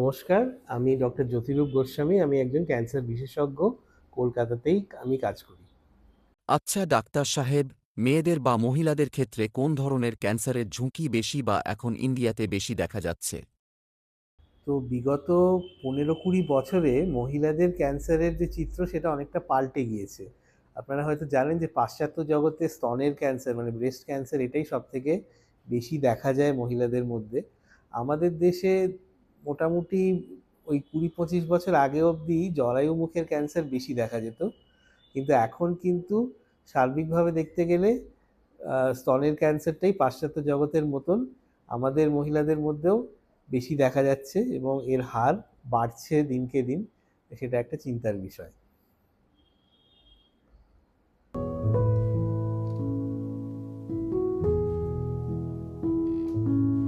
নমস্কার, আমি ডক্টর জ্যোতিরূপ গোস্বামী। আমি একজন ক্যান্সার বিশেষজ্ঞ। কলকাতাতেই আমি কাজ করি। আচ্ছা ডাক্তার সাহেব, মেয়েদের বা মহিলাদের ক্ষেত্রে কোন ধরনের ক্যান্সারের ঝুঁকি বেশি বা এখন ইন্ডিয়াতে বেশি দেখা যাচ্ছে? তো বিগত 15-20 বছরে মহিলাদের ক্যান্সারের যে চিত্র সেটা অনেকটা পাল্টে গিয়েছে। আপনারা হয়তো জানেন যে পাশ্চাত্য জগতে স্তনের ক্যান্সার মানে ব্রেস্ট ক্যান্সার এটাই সবথেকে বেশি দেখা যায় মহিলাদের মধ্যে। আমাদের দেশে মোটামুটি ওই 20-25 বছর আগে অবধি জরায়ু মুখের ক্যান্সার বেশি দেখা যেত। কিন্তু এখন কিন্তু সার্বিকভাবে দেখতে গেলে স্তনের ক্যান্সারটাই পাশ্চাত্য জগতের মতন আমাদের মহিলাদের মধ্যেও বেশি দেখা যাচ্ছে এবং এর হার বাড়ছে দিনকে দিন। সেটা একটা চিন্তার বিষয়।